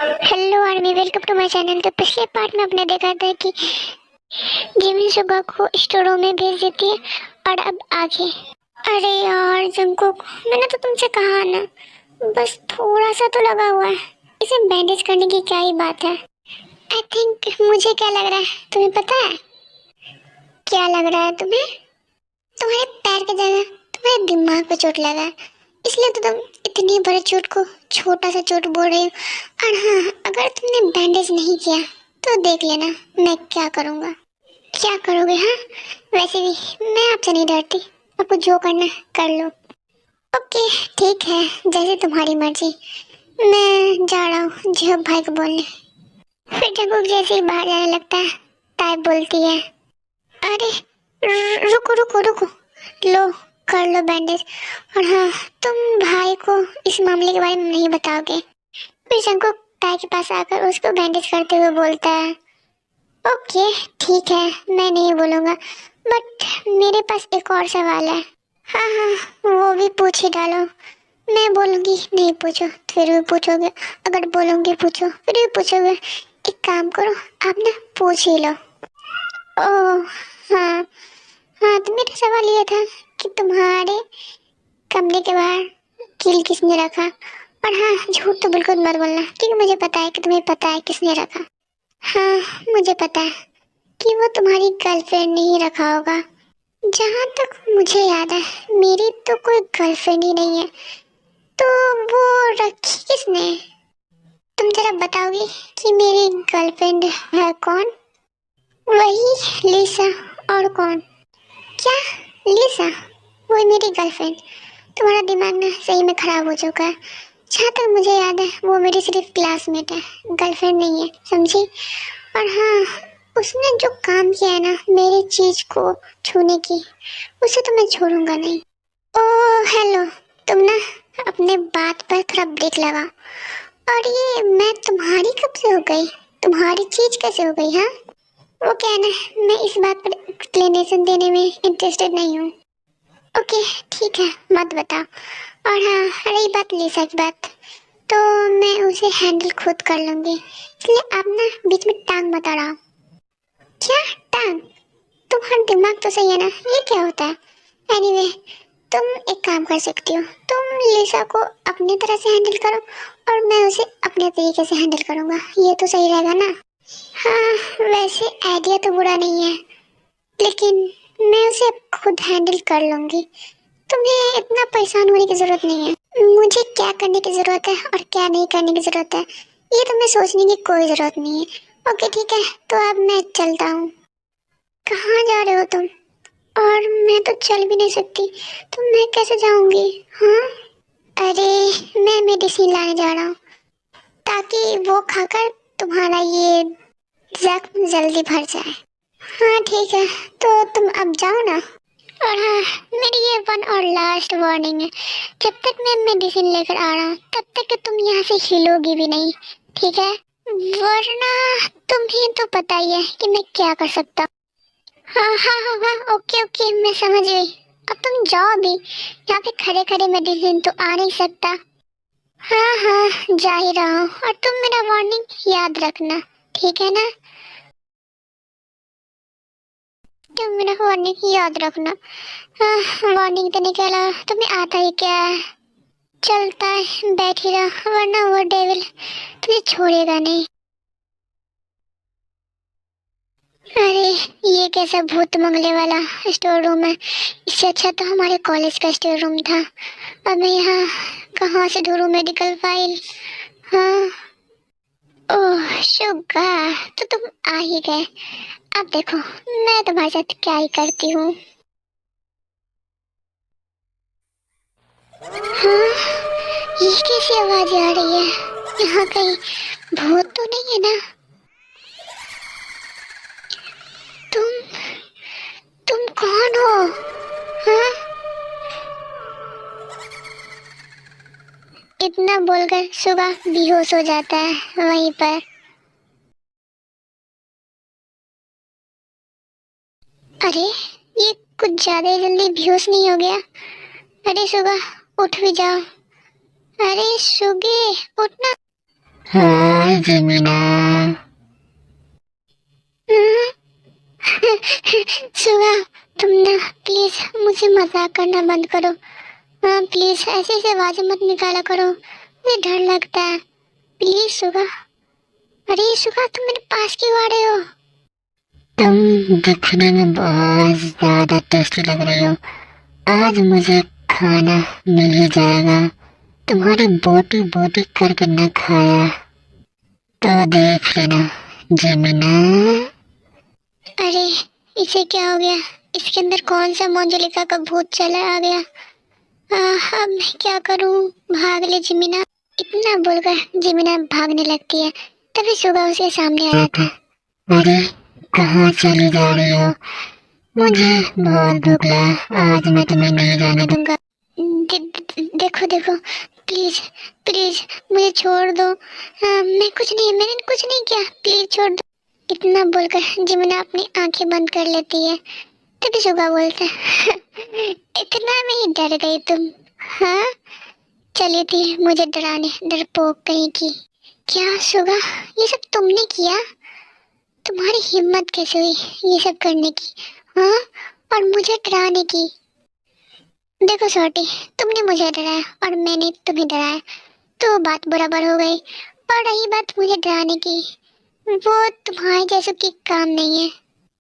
Hello army, welcome to my channel. तो पिछले part में आपने देखा था कि जिमी सुगा को स्टोरों में भेज देती है और अब आगे। अरे यार जंकुक, मैंने तो तुमसे कहा ना, बस थोड़ा सा तो लगा हुआ है, इसे बैंडेज करने की क्या ही बात है। आई थिंक, मुझे क्या लग रहा है तुम्हें पता है? क्या लग रहा है तुम्हें? तुम्हारे पैर की जगह तुम्हारे दिमाग पे चोट लगा है, इसलिए तो तुम इतनी बड़े चोट को छोटा सा चोट बोल रही हो। और हाँ, अगर तुमने बैंडेज नहीं किया तो देख लेना मैं क्या करूँगा। क्या करोगे? हाँ, वैसे भी मैं आपसे नहीं डरती, आपको जो करना है कर लो। ओके ठीक है, जैसे तुम्हारी मर्जी। मैं जा रहा हूँ जब भाई को बोलने। फिर जब जैसे ही बाहर जाने लगता है, ताई बोलती है, अरे रुको रुको रुको, लो कर लो बैंडेज। और हाँ, तुम भाई को इस मामले के बारे में नहीं बताओगे। फिर शंकु ताई के पास आकर उसको बैंडेज करते हुए बोलता है, ओके ठीक है, मैं नहीं बोलूँगा, बट मेरे पास एक और सवाल है। हाँ हाँ, वो भी पूछ ही डालो। मैं बोलूँगी नहीं पूछो फिर भी पूछोगे, अगर बोलूँगी पूछो फिर भी पूछोगे। एक काम करो, आप ना पूछ ही लो। ओह हाँ हाँ, तो मेरा सवाल ये था कि तुम्हारे कमरे के बाहर कील किसने रखा? और हाँ, झूठ तो बिल्कुल मत बोलना, क्योंकि मुझे पता है कि तुम्हें पता है किसने रखा। हाँ, मुझे पता है कि वो तुम्हारी गर्लफ्रेंड ने ही रखा होगा। जहाँ तक मुझे याद है, मेरी तो कोई गर्लफ्रेंड ही नहीं है, तो वो रखी किसने? तुम जरा बताओगी कि मेरी गर्लफ्रेंड है कौन? वही लिसा। और कौन? क्या? लिसा वो मेरी गर्लफ्रेंड? तुम्हारा दिमाग ना सही में खराब हो चुका है। जहाँ तक मुझे याद है वो मेरी सिर्फ क्लासमेट है, गर्लफ्रेंड नहीं है, समझी? और हाँ, उसने जो काम किया है ना मेरी चीज को छूने की, उसे तो मैं छोड़ूंगा नहीं। ओह हेलो, तुम ना अपने बात पर थोड़ा ब्रेक लगा। और ये मैं तुम्हारी कब से हो गई? तुम्हारी चीज कैसे हो गई? हाँ, वो क्या है ना, मैं इस बात पर एक्सप्लेनेशन देने में इंटरेस्टेड नहीं हूँ। ओके ठीक है, मत बताओ। और हाँ, रही बात लिसा की बात, तो मैं उसे हैंडल खुद कर लूँगी, इसलिए आप ना बीच में टांग मत अड़ाओ। क्या टांग? तुम्हारा दिमाग तो सही है ना, ये क्या होता है? एनीवे, तुम एक काम कर सकती हो, तुम लिसा को अपनी तरह से हैंडल करो और मैं उसे अपने तरीके से हैंडल करूँगा, ये तो सही रहेगा ना? हाँ, वैसे आइडिया तो बुरा नहीं है, लेकिन मैं उसे खुद हैंडल कर लूँगी। तुम्हें इतना परेशान होने की ज़रूरत नहीं है। मुझे क्या करने की ज़रूरत है और क्या नहीं करने की ज़रूरत है, ये तुम्हें सोचने की कोई ज़रूरत नहीं है। ओके ठीक है, तो अब मैं चलता हूँ। कहाँ जा रहे हो तुम? और मैं तो चल भी नहीं सकती, तो मैं कैसे जाऊँगी? हाँ, अरे मैं मेडिसिन लाने जा रहा हूँ, ताकि वो खाकर तुम्हारा ये जख्म जल्दी भर जाए। हाँ ठीक है, तो तुम अब जाओ ना। और हाँ, मेरी ये वन और लास्ट वार्निंग है, जब तक मैं मेडिसिन लेकर आ रहा हूँ तब तक कि तुम यहाँ से हिलोगी भी नहीं, ठीक है? वरना तुम्हें तो पता ही है कि मैं क्या कर सकता हूँ। हाँ हाँ हाँ हाँ, ओके ओके, मैं समझ गई। अब तुम जाओ भी, यहाँ पे खड़े खड़े मेडिसिन तो आ नहीं सकता। हाँ हाँ, जा ही रहा हूँ, और तुम मेरा वार्निंग याद रखना, ठीक है ना? तुम मेरा वार्निंग याद रखना। वार्निंग देने के अलावा तुम्हें आता ही क्या है? चलता है, बैठ ही रहा, वरना वो डेविल तुझे छोड़ेगा नहीं। अरे ये कैसा भूत बंगले वाला स्टोर रूम है, इससे अच्छा तो हमारे कॉलेज का स्टोर रूम था। अब मैं यहाँ कहाँ से ढूंढूं मेडिकल फाइल? हाँ, ओह शुगा, तो तुम आ ही गए। अब देखो मैं तुम्हारे साथ क्या ही करती हूँ। हाँ, ये कैसी आवाज आ रही है? यहाँ कहीं भूत तो नहीं है ना? तुम तुम कौन हो? हाँ, इतना बोलकर सुगा बेहोश हो जाता है वहीं पर। अरे ये कुछ ज्यादा ही जल्दी बेहोश नहीं हो गया? अरे सुगा, उठ भी जाओ। अरे सुगे, उठना। हाँ जेमिना। सुगा, तुम ना प्लीज मुझे मजाक करना बंद करो। हाँ प्लीज ऐसे ऐसे आवाजें मत निकाला करो, मुझे डर लगता है। प्लीज सुगा। अरे सुगा, तुम मेरे पास क्यों आ रहे हो? तुम दिखने में बहुत ज्यादा टेस्टी लग रही हो। आज मुझे खाना मिल ही जाएगा। तुम्हारी बोटी बोटी करके न खाया तो देख लेना जेमिना। अरे इसे क्या हो गया? इसके अंदर कौन सा मंजुलिका का भूत चला आ गया? अब मैं क्या करूं? भाग ले जिमिना। इतना बोलकर जिमिना भागने लगती है। तभी सुगा उसके सामने आ जाता है। अरे कहाँ चली जा रही हो? मुझे बहुत भूख लगा, आज मैं तुम्हें नहीं जाने दूंगा। देखो देखो, प्लीज प्लीज मुझे छोड़ दो। मैं कुछ नहीं, मैंने कुछ नहीं किया, प्लीज छोड़ दो। इतना बोलकर जिमिना अपनी आंखें बंद कर लेती है। तभी सुगा बोलता है इतना में ही डर गई तुम? हाँ, चली थी मुझे डराने, डरपोक कहीं की। क्या सुगा, ये सब तुमने किया? तुम्हारी हिम्मत कैसे हुई ये सब करने की? हाँ, और मुझे डराने की? देखो छोटी, तुमने मुझे डराया और मैंने तुम्हें डराया, तो बात बराबर हो गई। और रही बात मुझे डराने की, वो तुम्हारे जैसों की काम नहीं है।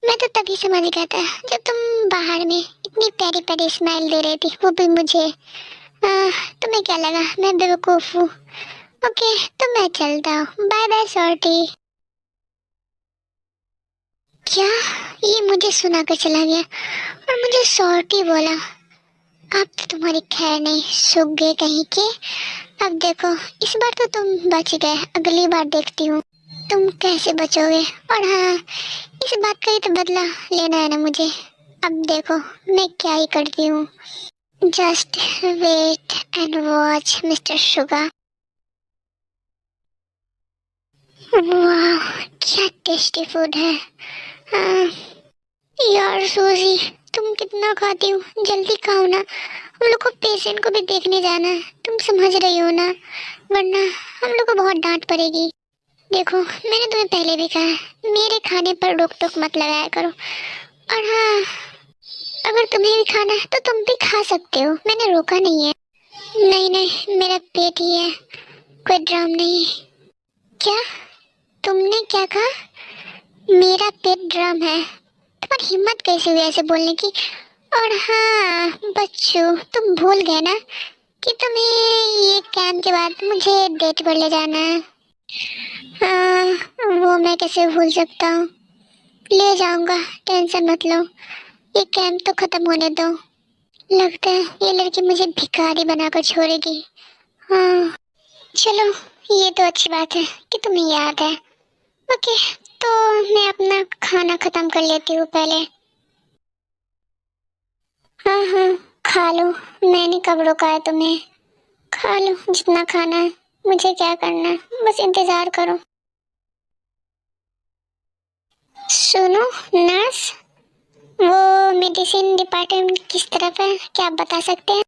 मैं तो तभी समझ गया था जब तुम बाहर में इतनी प्यारी प्यारी स्माइल दे रही थी, वो भी मुझे। तुम्हें क्या लगा मैं बेवकूफ हूँ? ओके, तो मैं चलता हूँ, बाय बाय शॉर्टी। क्या? ये मुझे सुना कर चला गया और मुझे शॉर्टी बोला? अब तो तुम्हारी खैर नहीं, सूख गए कहीं के। अब देखो, इस बार तो तुम बच गए, अगली बार देखती हूँ तुम कैसे बचोगे। और हाँ, इस बात का ही तो बदला लेना है ना मुझे। अब देखो मैं क्या ही करती हूँ। Just wait and watch mister sugar. वाह, क्या टेस्टी फूड है। हाँ, यार सूजी, तुम कितना खाती हो? जल्दी खाओ ना, हम लोग को पेशेंट को भी देखने जाना है, तुम समझ रही हो ना? वरना हम लोग को बहुत डांट पड़ेगी। देखो मैंने तुम्हें पहले भी कहा है, मेरे खाने पर रोक टोक मत लगाया करो। और हाँ, अगर तुम्हें भी खाना है तो तुम भी खा सकते हो, मैंने रोका नहीं है। नहीं नहीं, मेरा पेट ही है, कोई ड्राम नहीं। क्या? तुमने क्या कहा? मेरा पेट ड्रम है? तुम्हारी हिम्मत कैसे हुई ऐसे बोलने की? और हाँ बच्चों, तुम भूल गए ना कि तुम्हें ये कैंप के बाद मुझे डेट पर ले जाना है। हाँ, वो मैं कैसे भूल सकता हूँ, ले जाऊंगा, टेंशन मत लो। ये कैंप तो खत्म होने दो, लगता है ये लड़की मुझे भिखारी बनाकर छोड़ेगी। हाँ चलो, ये तो अच्छी बात है कि तुम्हें याद है। ओके, तो मैं अपना खाना खत्म कर लेती हूँ पहले। हाँ हाँ, खा लो, मैंने कब रोका है तुम्हें? खा लो जितना खाना है, मुझे क्या करना है, बस इंतजार करो। सुनो नर्स, वो मेडिसिन डिपार्टमेंट किस तरफ है, क्या आप बता सकते हैं?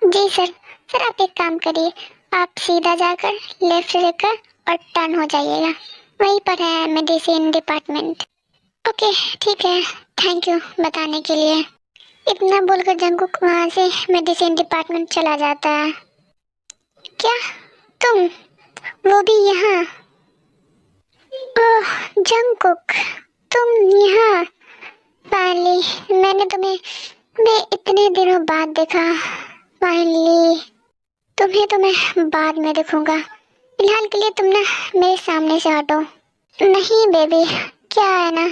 जी सर। सर आप एक काम करिए, आप सीधा जाकर लेफ्ट लेकर और टर्न हो जाइएगा, वहीं पर है मेडिसिन डिपार्टमेंट। ओके ठीक है, थैंक यू बताने के लिए। इतना बोलकर जंगकुक वहाँ से मेडिसिन डिपार्टमेंट चला जाता है। क्या तुम, वो भी यहाँ? ओह जंगकुक, तुम यहाँ? फाइनली मैंने तुम्हें, मैं इतने दिनों बाद देखा। फाइनली तुम्हें तो मैं बाद में देखूंगा, फिलहाल के लिए तुम ना मेरे सामने से हटो। नहीं बेबी, क्या है ना,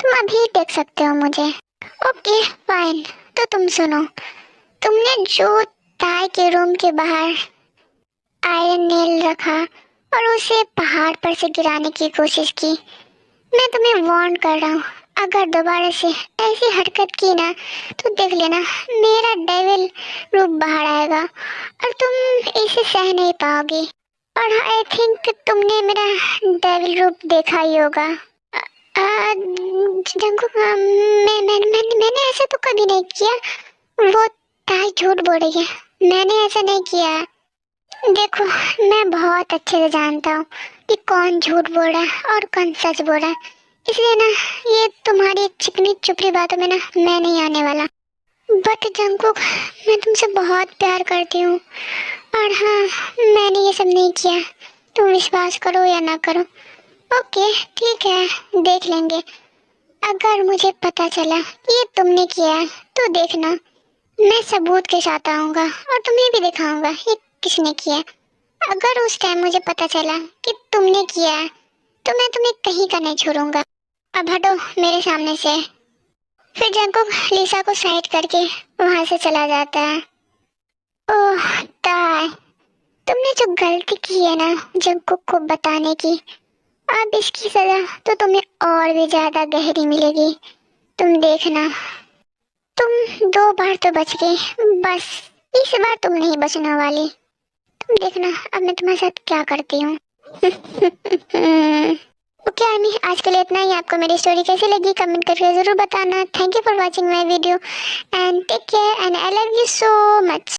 तुम अभी देख सकते हो मुझे। ओके फाइन, तो तुम सुनो, तुमने जो ताई के रूम के बाहर आयरन नेल रखा और उसे पहाड़ पर से गिराने की कोशिश की, मैं तुम्हें वार्न कर रहा हूँ, अगर दोबारा से ऐसी हरकत की ना तो देख लेना मेरा डेविल रूप बाहर आएगा और तुम इसे सह नहीं पाओगे। और आई थिंक तुमने मेरा डेविल रूप देखा ही होगा। जंगकुक, मैंने ऐसा तो कभी नहीं किया, वो ताई झूठ बोल रही है, मैंने ऐसा नहीं किया। देखो, मैं बहुत अच्छे से जानता हूँ कि कौन झूठ बोल रहा है और कौन सच बोल रहा है, इसलिए ना ये तुम्हारी चिकनी चुपड़ी बातों में ना मैं नहीं आने वाला। बट जंकुक, मैं तुमसे बहुत प्यार करती हूँ और हाँ, मैंने ये सब नहीं किया। तुम विश्वास करो या ना करो, ओके ठीक है, देख लेंगे। अगर मुझे पता चला कि ये तुमने किया है तो देखना, मैं सबूत के साथ आऊँगा और तुम्हें भी दिखाऊंगा ये किसने किया है। अगर उस टाइम मुझे पता चला कि तुमने किया है तो मैं तुम्हें कहीं का नहीं छोड़ूंगा। अब हटो मेरे सामने से। फिर जंकुक लिसा को साइड करके वहां से चला जाता है। ओह ताई, तुमने जो गलती की है ना जंकुक को बताने की, अब इसकी सजा तो तुम्हें और भी ज्यादा गहरी मिलेगी। तुम देखना, तुम 2 बार तो बच गई, बस इस बार तुम नहीं बचने वाली। तुम देखना अब मैं तुम्हारे साथ क्या करती हूँ। ओके आर्मी, आज के लिए इतना ही। आपको मेरी स्टोरी कैसी लगी कमेंट करके जरूर बताना। Thank you for watching my video and take care and I love you so much.